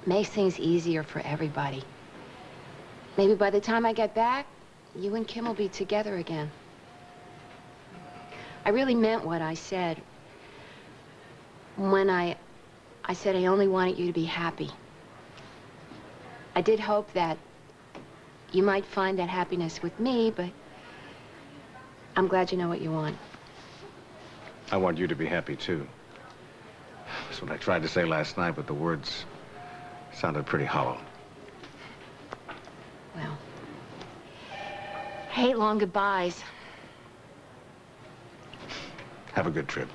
makes things easier for everybody. Maybe by the time I get back, you and Kim will be together again. I really meant what I said when I said I only wanted you to be happy. I did hope that you might find that happiness with me, but I'm glad you know what you want. I want you to be happy, too. That's what I tried to say last night, but the words sounded pretty hollow. Well, I hate long goodbyes. Have a good trip.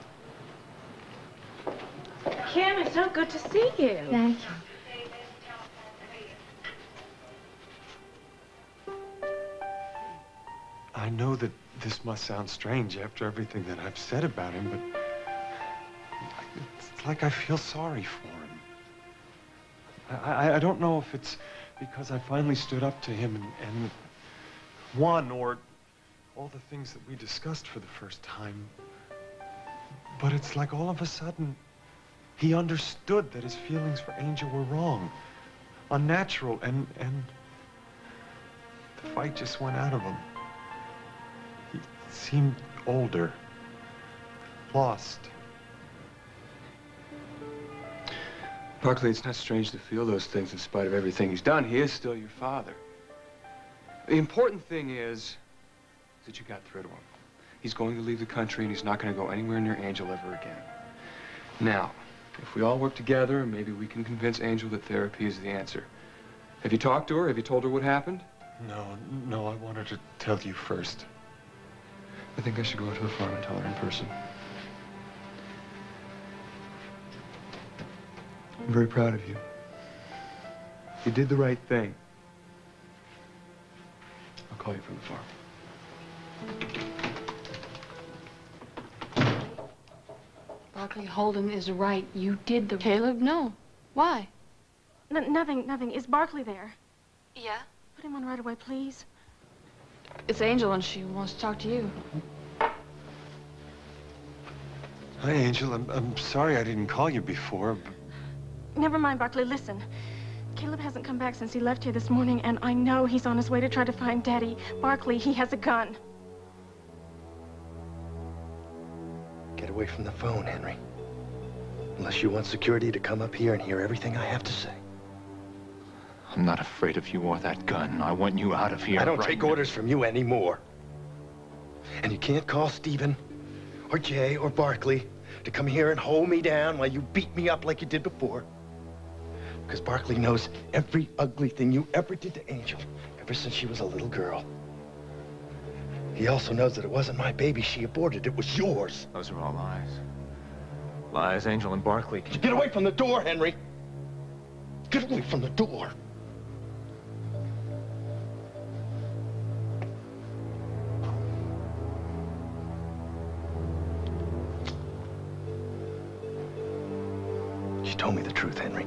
Kim, it's so good to see you. Thank you. I know that this must sound strange after everything that I've said about him, but it's like I feel sorry for him. I don't know if it's because I finally stood up to him and won, or all the things that we discussed for the first time. But it's like all of a sudden, he understood that his feelings for Angel were wrong, unnatural, and the fight just went out of him. He seemed older, lost. Barkley, it's not strange to feel those things in spite of everything he's done. He is still your father. The important thing is that you got through to him. He's going to leave the country, and he's not going to go anywhere near Angel ever again. Now, if we all work together, maybe we can convince Angel that therapy is the answer. Have you talked to her? Have you told her what happened? No, I wanted to tell you first. I think I should go out to the farm and tell her in person. I'm very proud of you. You did the right thing. I'll call you from the farm. Barkley, Holden is right. You did the... Caleb, no. Why? Nothing. Is Barkley there? Yeah? Put him on right away, please. It's Angel, and she wants to talk to you. Hi, Angel. I'm sorry I didn't call you before, but... Never mind, Barkley. Listen. Caleb hasn't come back since he left here this morning, and I know he's on his way to try to find Daddy. Barkley, he has a gun. Get away from the phone, Henry. Unless you want security to come up here and hear everything I have to say. I'm not afraid of you or that gun. I want you out of here. I don't take orders from you anymore. And you can't call Stephen or Jay or Barkley to come here and hold me down while you beat me up like you did before. Because Barkley knows every ugly thing you ever did to Angel, ever since she was a little girl. He also knows that it wasn't my baby she aborted, it was yours. Those are all lies. Lies, Angel and Barkley. Get away from the door, Henry! Get away from the door! She told me the truth, Henry.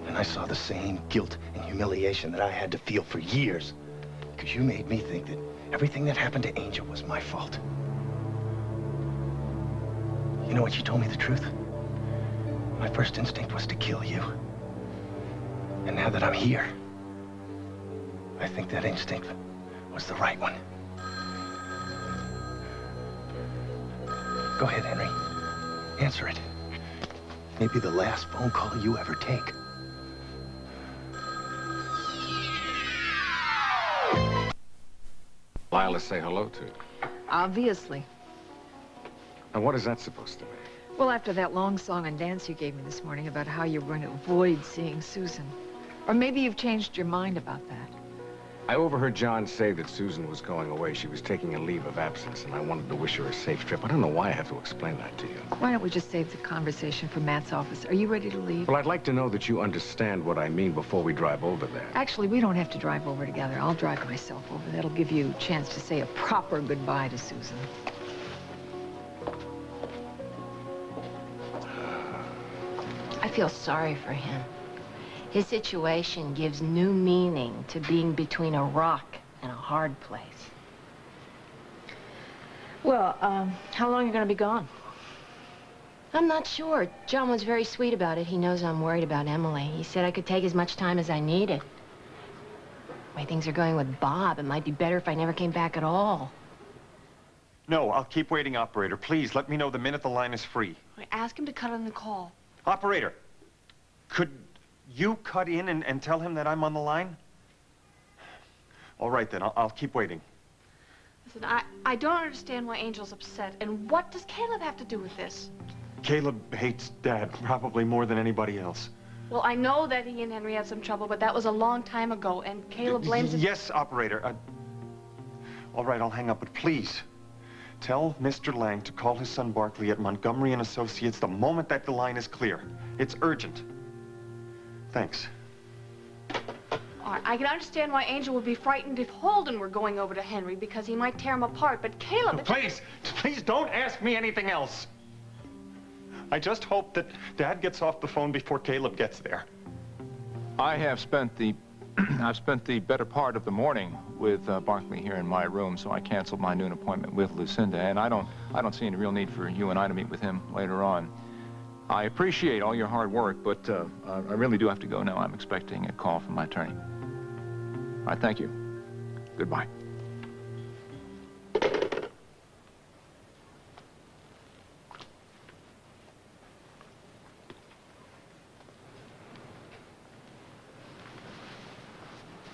And I saw the same guilt and humiliation that I had to feel for years. Because you made me think that everything that happened to Angel was my fault. You know what? You told me the truth. My first instinct was to kill you. And now that I'm here, I think that instinct was the right one. Go ahead, Henry. Answer it. Maybe the last phone call you ever take. Lila say hello to. Obviously. And what is that supposed to mean? Well, after that long song and dance you gave me this morning about how you were going to avoid seeing Susan. Or maybe you've changed your mind about that. I overheard John say that Susan was going away. She was taking a leave of absence, and I wanted to wish her a safe trip. I don't know why I have to explain that to you. Why don't we just save the conversation for Matt's office? Are you ready to leave? Well, I'd like to know that you understand what I mean before we drive over there. Actually, we don't have to drive over together. I'll drive myself over. That'll give you a chance to say a proper goodbye to Susan. I feel sorry for him. His situation gives new meaning to being between a rock and a hard place. Well, how long are you going to be gone? I'm not sure. John was very sweet about it. He knows I'm worried about Emily. He said I could take as much time as I needed. The way things are going with Bob, it might be better if I never came back at all. No, I'll keep waiting, operator. Please, let me know the minute the line is free. Ask him to cut in the call. Operator, could you cut in and tell him that I'm on the line? All right, then. I'll keep waiting. Listen, I don't understand why Angel's upset. And what does Caleb have to do with this? Caleb hates Dad probably more than anybody else. Well, I know that he and Henry had some trouble, but that was a long time ago, and Caleb blames his... Yes, operator. All right, I'll hang up, but please, tell Mr. Lang to call his son Barkley at Montgomery and Associates the moment that the line is clear. It's urgent. Thanks. All right, I can understand why Angel would be frightened if Holden were going over to Henry, because he might tear him apart, but Caleb... Please don't ask me anything else. I just hope that Dad gets off the phone before Caleb gets there. I have spent the I've spent the better part of the morning with Barkley here in my room, so I canceled my noon appointment with Lucinda, and I don't see any real need for you and I to meet with him later on. I appreciate all your hard work, but I really do have to go now. I'm expecting a call from my attorney. All right, thank you. Goodbye.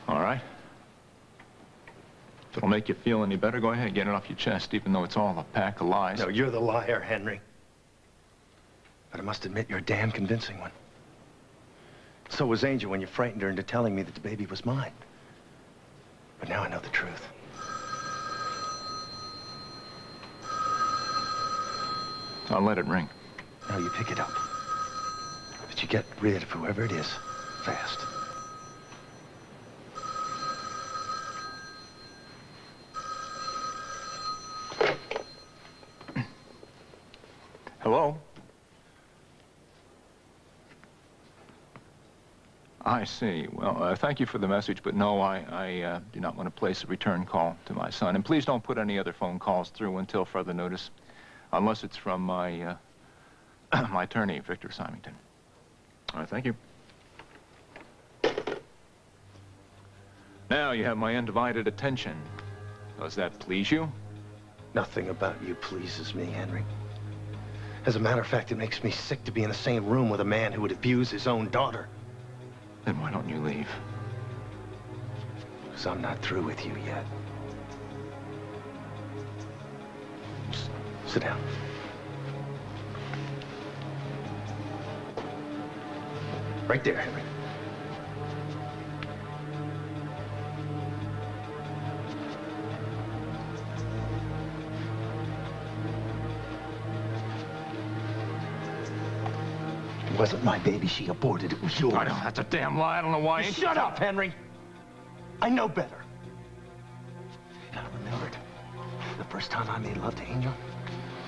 All right. If it'll make you feel any better, go ahead, get it off your chest, even though it's all a pack of lies. No, you're the liar, Henry. But I must admit, you're a damn convincing one. So was Angel when you frightened her into telling me that the baby was mine. But now I know the truth. I'll let it ring. No, you pick it up. But you get rid of whoever it is fast. Hello? I see. Well, thank you for the message, but no, I do not want to place a return call to my son. And please don't put any other phone calls through until further notice, unless it's from my, my attorney, Victor Symington. All right, thank you. Now you have my undivided attention. Does that please you? Nothing about you pleases me, Henry. As a matter of fact, it makes me sick to be in the same room with a man who would abuse his own daughter. Then why don't you leave? Because I'm not through with you yet. Sit down. Right there, Henry. It wasn't my baby she aborted, it was yours. I know, that's a damn lie. I don't know why. Shut up, Henry. I know better. And I remembered the first time I made love to Angel,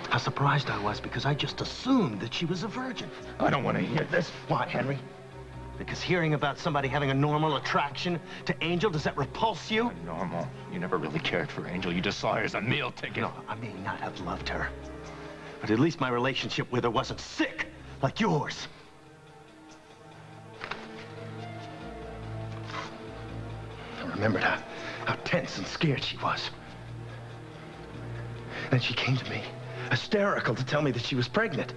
how surprised I was because I just assumed that she was a virgin. I don't want to hear this. Why, Henry? Because hearing about somebody having a normal attraction to Angel, does that repulse you? Normal. You never really cared for Angel. You just saw her as a meal ticket. No, I may not have loved her, but at least my relationship with her wasn't sick like yours. I remembered how tense and scared she was. Then she came to me, hysterical, to tell me that she was pregnant.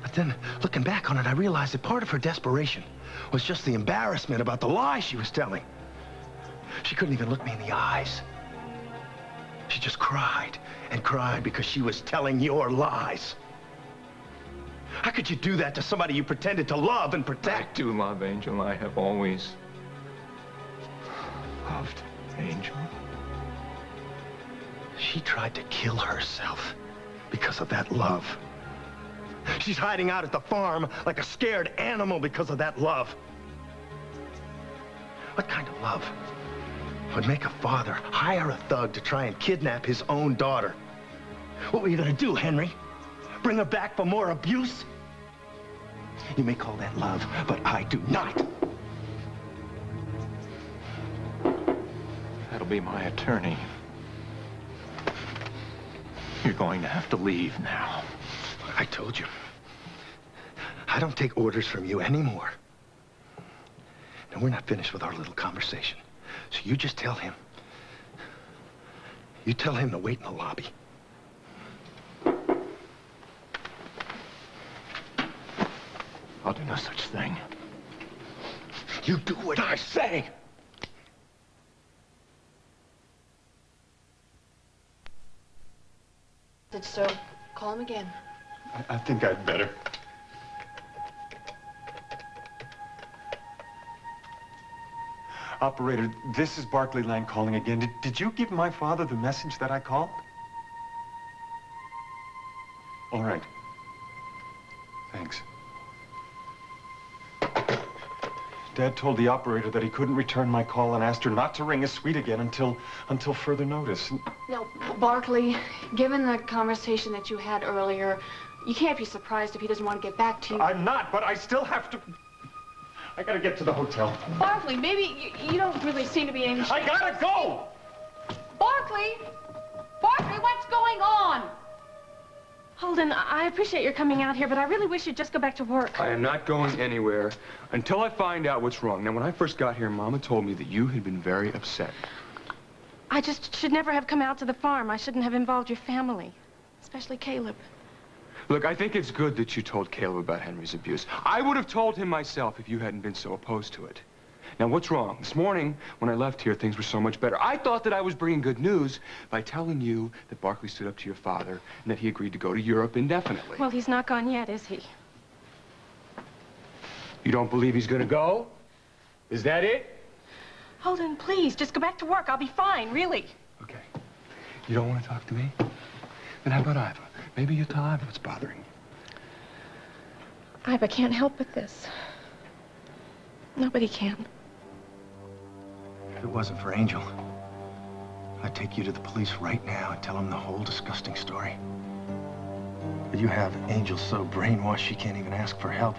But then, looking back on it, I realized that part of her desperation was just the embarrassment about the lie she was telling. She couldn't even look me in the eyes. She just cried and cried because she was telling your lies. How could you do that to somebody you pretended to love and protect? I do love Angel. I have always loved Angel. She tried to kill herself because of that love. She's hiding out at the farm like a scared animal because of that love. What kind of love would make a father hire a thug to try and kidnap his own daughter? What were you gonna do, Henry? Bring her back for more abuse? You may call that love, but I do not. That'll be my attorney. You're going to have to leave now. I told you. I don't take orders from you anymore. And we're not finished with our little conversation. So you just tell him. You tell him to wait in the lobby. I'll do no such thing. You do what I say. So, call him again. I think I'd better. Operator, this is Barclay Lang calling again. Did you give my father the message that I called? All right. Thanks. Dad told the operator that he couldn't return my call and asked her not to ring his suite again until further notice. Now, Barclay, given the conversation that you had earlier, you can't be surprised if he doesn't want to get back to you. I'm not, but I still have to... I gotta get to the hotel. Barclay, maybe you don't really seem to be in... I gotta go! Barclay! Barclay, what's going on? Holden, I appreciate your coming out here, but I really wish you'd just go back to work. I am not going anywhere until I find out what's wrong. Now, when I first got here, Mama told me that you had been very upset. I just should never have come out to the farm. I shouldn't have involved your family, especially Caleb. Look, I think it's good that you told Caleb about Henry's abuse. I would have told him myself if you hadn't been so opposed to it. Now, what's wrong? This morning, when I left here, things were so much better. I thought that I was bringing good news by telling you that Barclay stood up to your father and that he agreed to go to Europe indefinitely. Well, he's not gone yet, is he? You don't believe he's gonna go? Is that it? Holden, please, just go back to work. I'll be fine, really. Okay. You don't want to talk to me? Then how about Iva? Maybe you tell Iva what's bothering you. Iva can't help with this. Nobody can. If it wasn't for Angel, I'd take you to the police right now and tell them the whole disgusting story. But you have Angel so brainwashed she can't even ask for help.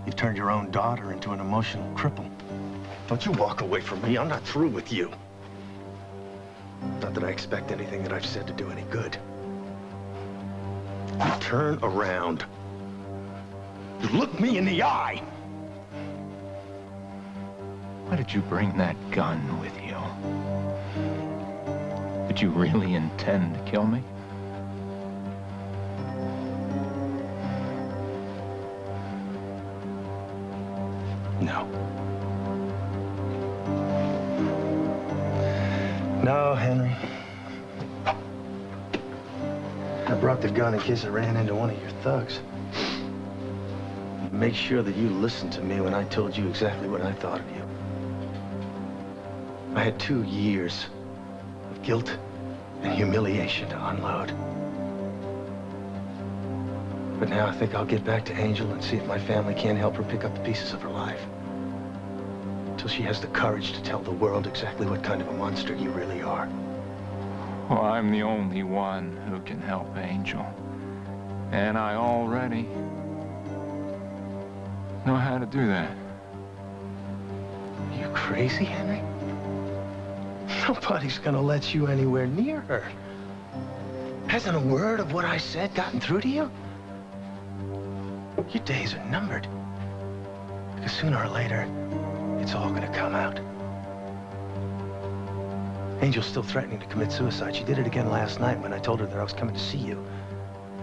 You've turned your own daughter into an emotional cripple. Don't you walk away from me. I'm not through with you. Not that I expect anything that I've said to do any good. You turn around. You look me in the eye. Why did you bring that gun with you? Did you really intend to kill me? No. No, Henry. I brought the gun in case I ran into one of your thugs. Make sure that you listened to me when I told you exactly what I thought of you. I had 2 years of guilt and humiliation to unload. But now I think I'll get back to Angel and see if my family can't help her pick up the pieces of her life. Until she has the courage to tell the world exactly what kind of a monster you really are. Well, I'm the only one who can help Angel. And I already know how to do that. Are you crazy, Henry? Nobody's gonna let you anywhere near her. Hasn't a word of what I said gotten through to you? Your days are numbered. Because sooner or later, it's all gonna come out. Angel's still threatening to commit suicide. She did it again last night when I told her that I was coming to see you.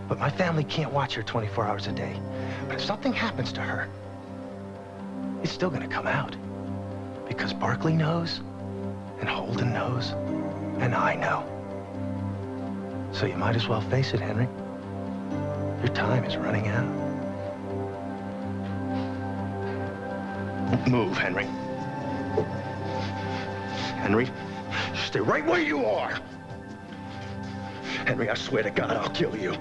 But my family can't watch her 24 hours a day. But if something happens to her, it's still gonna come out. Because Barclay knows, and Holden knows, and I know. So you might as well face it, Henry. Your time is running out. Move, Henry. Henry, stay right where you are. Henry, I swear to God, I'll kill you.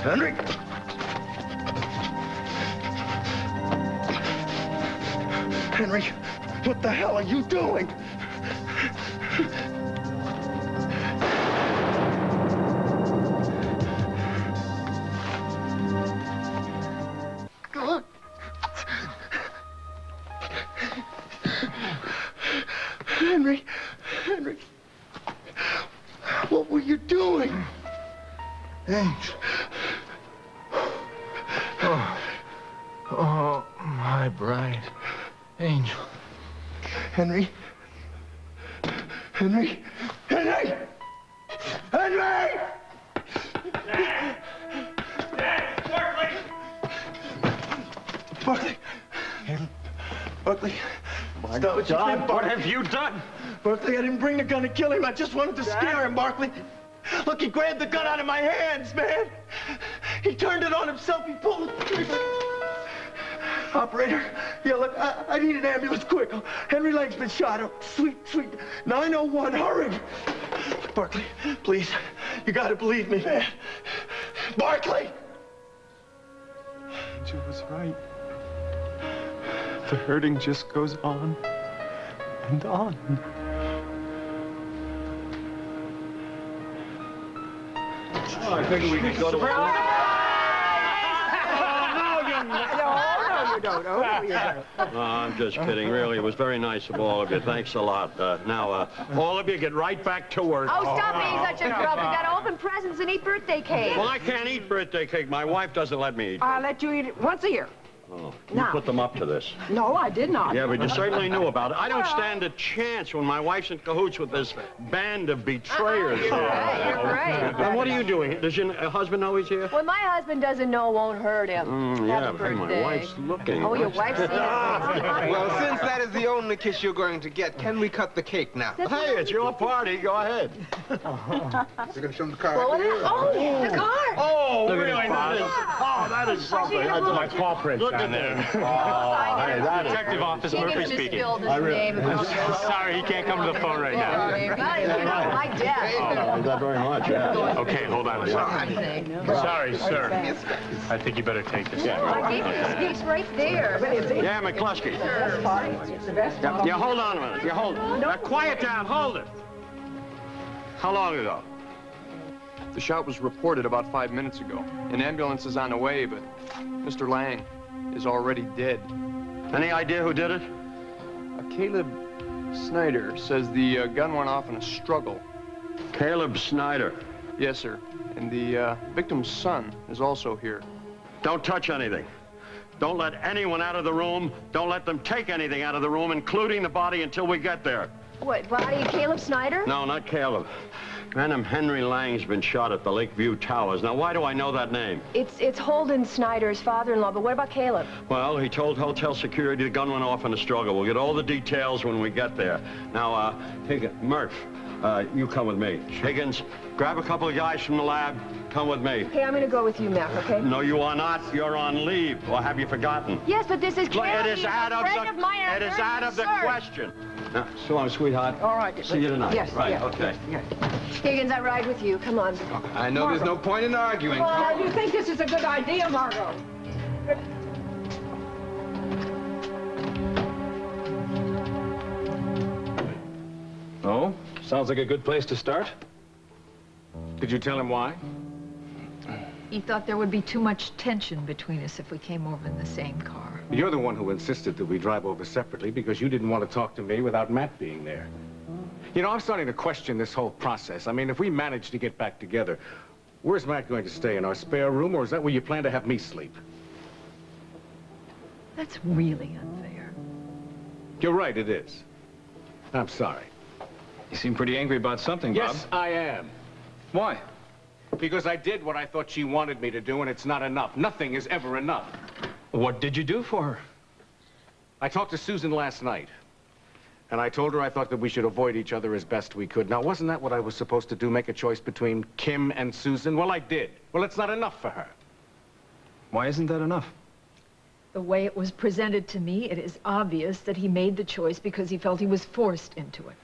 Henry! Henry, what the hell are you doing? Henry, Henry, what were you doing? Angel. Oh. Oh, my bright angel. Henry? Henry? Henry! Henry! Barkley! Barkley! My God, what have you done? Barkley, I didn't bring the gun to kill him. I just wanted to scare him, Barkley. Look, he grabbed the gun out of my hands, man. He turned it on himself. He pulled the trigger. Operator, yeah, look, I need an ambulance quick. Henry Lang's been shot. Oh, sweet, 901, hurry. Barkley, please, you gotta believe me, man. Barkley! She was right. The hurting just goes on and on. Oh, I figured we could go to... Oh, I'm just kidding, really. It was very nice of all of you. Thanks a lot. Now, all of you get right back to work. Oh, stop being such a grub. We gotta open presents and eat birthday cake. Well, I can't eat birthday cake. My wife doesn't let me eat. I'll let you eat it once a year. Oh, you put them up to this. No, I did not. Yeah, but you certainly knew about it. I don't stand a chance when my wife's in cahoots with this band of betrayers. You're right. Now, what are you doing? Does your husband know he's here? Well, my husband doesn't know won't hurt him. Yeah, but my wife's looking. Oh, your wife's here. Well, since that is the only kiss you're going to get, can we cut the cake now? Hey, it's your party. Go ahead. You're going to show them the car. Well, the car. Oh, Look at really? that is something. That's my paw print down there. Hey, that is... Detective Office Murphy speaking. Sorry, he can't come to the phone right now. Like death. Not very much, yeah. Okay, hold on a second. Sorry, sir. I think you better take this. I gave you the speech right there. Yeah, McCluskey. Yeah, hold on a minute. Yeah, hold it. Now, quiet down. Hold it. How long ago? The shot was reported about 5 minutes ago. An ambulance is on the way, but Mr. Lang is already dead. Any idea who did it? Caleb Snyder says the gun went off in a struggle. Caleb Snyder. Yes, sir. And the victim's son is also here. Don't touch anything. Don't let anyone out of the room. Don't let them take anything out of the room, including the body, until we get there. What, body of Caleb Snyder? No, not Caleb. Man, Henry Lang's been shot at the Lakeview Towers. Now, why do I know that name? It's Holden Snyder's father-in-law, but what about Caleb? Well, he told hotel security the gun went off in a struggle. We'll get all the details when we get there. Now, Higgins, Murph, you come with me. Higgins, grab a couple of guys from the lab. Come with me. Okay, I'm gonna go with you, Mac, okay? No, you are not. You're on leave. Or have you forgotten? Yes, but this is Caleb. It is out of the question. Now, so long, sweetheart. All right. See you tonight. Yes. Right, yeah. okay. Yeah. Higgins, I ride with you. Come on. I know there's no point in arguing. Well, you think this is a good idea, Margot? Oh? Sounds like a good place to start. Did you tell him why? He thought there would be too much tension between us if we came over in the same car. You're the one who insisted that we drive over separately because you didn't want to talk to me without Matt being there. You know, I'm starting to question this whole process. I mean, if we manage to get back together, where's Matt going to stay? In our spare room, or is that where you plan to have me sleep? That's really unfair. You're right, it is. I'm sorry. You seem pretty angry about something, Bob. Yes, I am. Why? Because I did what I thought she wanted me to do, and it's not enough. Nothing is ever enough. What did you do for her? I talked to Susan last night, and I told her I thought that we should avoid each other as best we could. Now, wasn't that what I was supposed to do, make a choice between Kim and Susan? Well, I did. Well, it's not enough for her. Why isn't that enough? The way it was presented to me, it is obvious that he made the choice because he felt he was forced into it.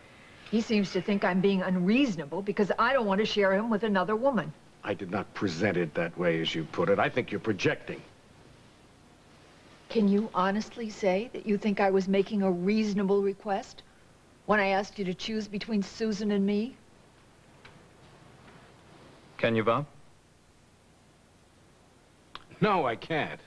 He seems to think I'm being unreasonable because I don't want to share him with another woman. I did not present it that way, as you put it. I think you're projecting. Can you honestly say that you think I was making a reasonable request when I asked you to choose between Susan and me? Can you, Bob? No, I can't.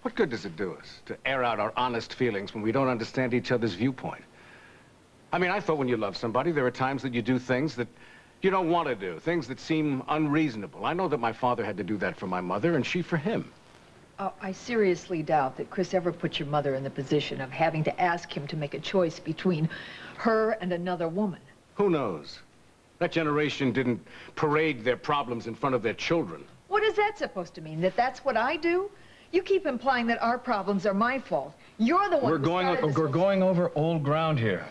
What good does it do us to air out our honest feelings when we don't understand each other's viewpoint? I mean, I thought when you love somebody, there are times that you do things that you don't want to do, things that seem unreasonable. I know that my father had to do that for my mother, and she for him. Oh, I seriously doubt that Chris ever put your mother in the position of having to ask him to make a choice between her and another woman. Who knows? That generation didn't parade their problems in front of their children. What is that supposed to mean? That that's what I do? You keep implying that our problems are my fault. You're the one We're going over old ground here.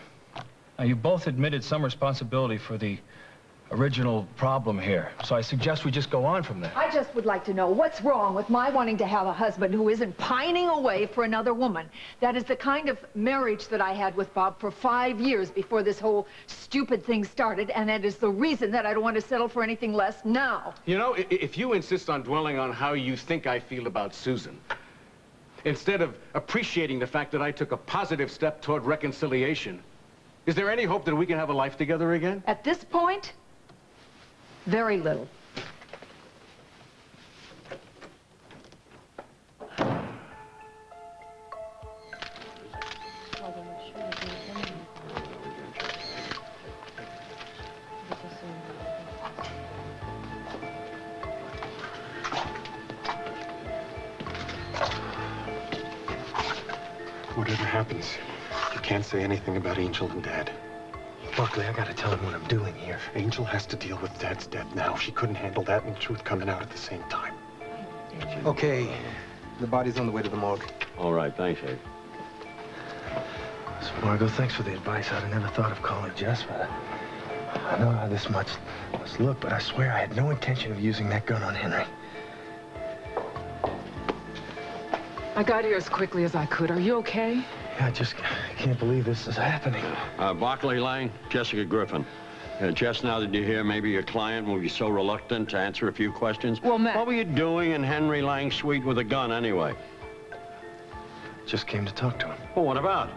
Now, you both admitted some responsibility for the original problem here, so I suggest we just go on from there. I just would like to know what's wrong with my wanting to have a husband who isn't pining away for another woman. That is the kind of marriage that I had with Bob for 5 years before this whole stupid thing started, and that is the reason that I don't want to settle for anything less now. You know, if you insist on dwelling on how you think I feel about Susan, instead of appreciating the fact that I took a positive step toward reconciliation, is there any hope that we can have a life together again? At this point, very little. Whatever happens, you can't say anything about Angel and Dad. Barkley, I gotta tell him what I'm doing here. Angel has to deal with Dad's death now. She couldn't handle that and the truth coming out at the same time. Okay, the body's on the way to the morgue. All right, thanks, Abe. So, Margot, thanks for the advice. I'd have never thought of calling Jess, but I know how this must look, but I swear I had no intention of using that gun on Henry. I got here as quickly as I could. Are you okay? Yeah, I just can't believe this is happening. Barkley Lang, Jessica Griffin. Jess, now that you're here, maybe your client will be so reluctant to answer a few questions. Well, Matt... What were you doing in Henry Lang's suite with a gun, anyway? Just came to talk to him. Well, what about?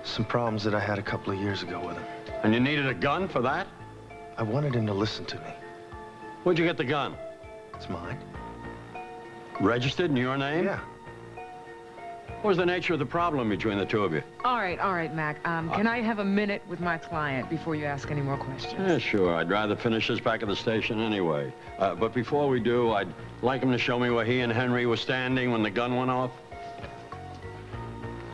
Some problems that I had a couple of years ago with him. And you needed a gun for that? I wanted him to listen to me. Where'd you get the gun? It's mine. Registered in your name? Yeah. What was the nature of the problem between the two of you? All right, Mac. Can I have a minute with my client before you ask any more questions? Yeah, sure. I'd rather finish this back at the station anyway. But before we do, I'd like him to show me where he and Henry were standing when the gun went off.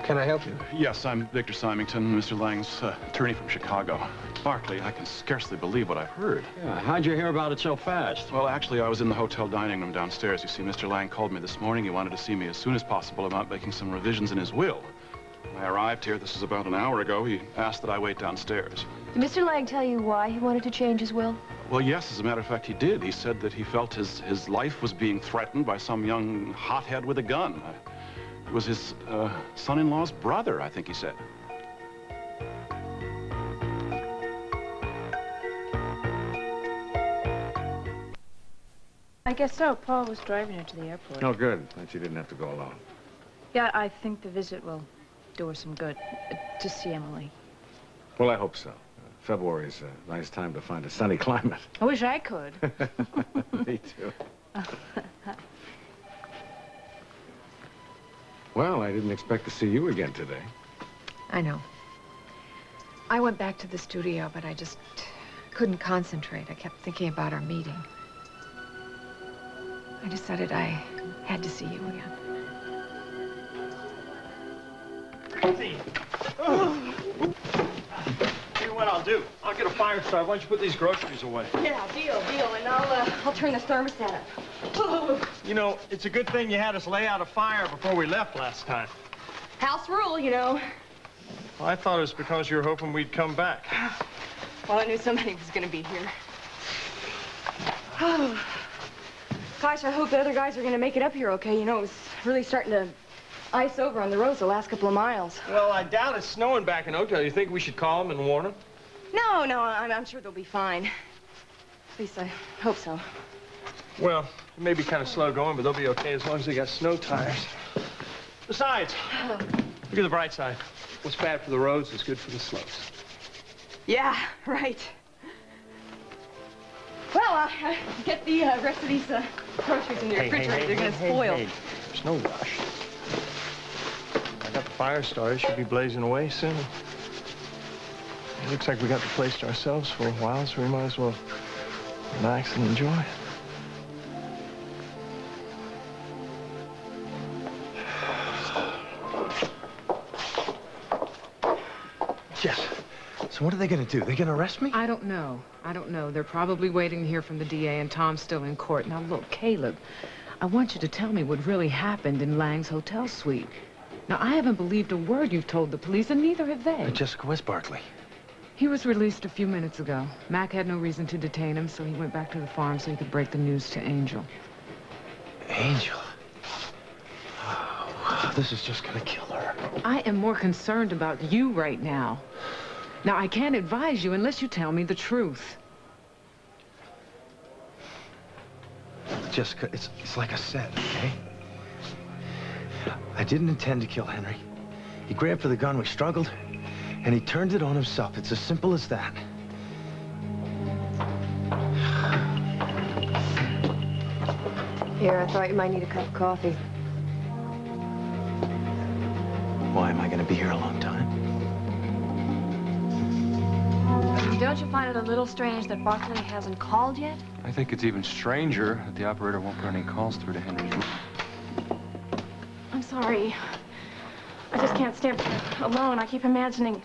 Can I help you? Yes, I'm Victor Symington, Mr. Lang's attorney from Chicago. Barkley, I can scarcely believe what I've heard. Yeah, how'd you hear about it so fast? Well, actually, I was in the hotel dining room downstairs. You see, Mr. Lang called me this morning. He wanted to see me as soon as possible about making some revisions in his will. When I arrived here, this is about an hour ago, he asked that I wait downstairs. Did Mr. Lang tell you why he wanted to change his will? Well, yes, as a matter of fact, he did. He said that he felt his life was being threatened by some young hothead with a gun. It was his son-in-law's brother, I think he said. I guess so. Paul was driving her to the airport. Oh, good. Glad she didn't have to go alone. Yeah, I think the visit will do her some good. To see Emily. Well, I hope so. February's a nice time to find a sunny climate. I wish I could. Me too. Well, I didn't expect to see you again today. I know. I went back to the studio, but I just couldn't concentrate. I kept thinking about our meeting. I decided I had to see you again. Tell you what I'll do. I'll get a fire started. Why don't you put these groceries away? Yeah, deal. And I'll turn the thermostat up. You know, it's a good thing you had us lay out a fire before we left last time. House rule, you know. Well, I thought it was because you were hoping we'd come back. Well, I knew somebody was going to be here. Gosh, I hope the other guys are going to make it up here okay. You know, it was really starting to ice over on the roads the last couple of miles. Well, I doubt it's snowing back in Oakdale. You think we should call them and warn them? No, I'm sure they'll be fine. At least I hope so. Well, it may be kind of slow going, but they'll be okay as long as they got snow tires. Besides, look at the bright side. What's bad for the roads is good for the slopes. Yeah, right. Well, get the rest of these groceries in the refrigerator. They're going to spoil. Hey. There's no rush. I got the fire started. Should be blazing away soon. It looks like we got the place to ourselves for a while, so we might as well relax and enjoy it. Jess, so what are they gonna do? They gonna arrest me? I don't know. I don't know. They're probably waiting to hear from the DA, and Tom's still in court. Now, look, Caleb, I want you to tell me what really happened in Lang's hotel suite. Now, I haven't believed a word you've told the police, and neither have they. Jessica, where's Barkley? He was released a few minutes ago. Mac had no reason to detain him, so he went back to the farm so he could break the news to Angel. Angel? Oh, this is just gonna kill her. I am more concerned about you right now. Now, I can't advise you unless you tell me the truth. Jessica, it's like I said, okay? I didn't intend to kill Henry. He grabbed for the gun, we struggled, and he turned it on himself. It's as simple as that. Here, I thought you might need a cup of coffee. Why, am I gonna be here a long time? Don't you find it a little strange that Barkley hasn't called yet? I think it's even stranger that the operator won't put any calls through to Henry's room. I'm sorry. I just can't stand alone. I keep imagining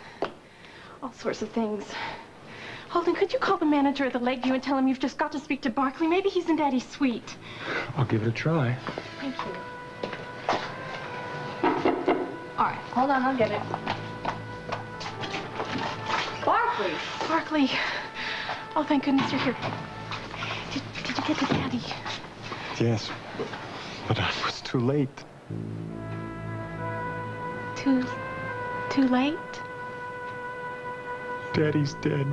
all sorts of things. Holden, could you call the manager at the Lakeview and tell him you've just got to speak to Barkley? Maybe he's in Daddy's suite. I'll give it a try. Thank you. All right, hold on, I'll get it. Barkley! Barkley. Oh, thank goodness you're here. Did you get to Daddy? Yes, but I was too late. Too late? Daddy's dead.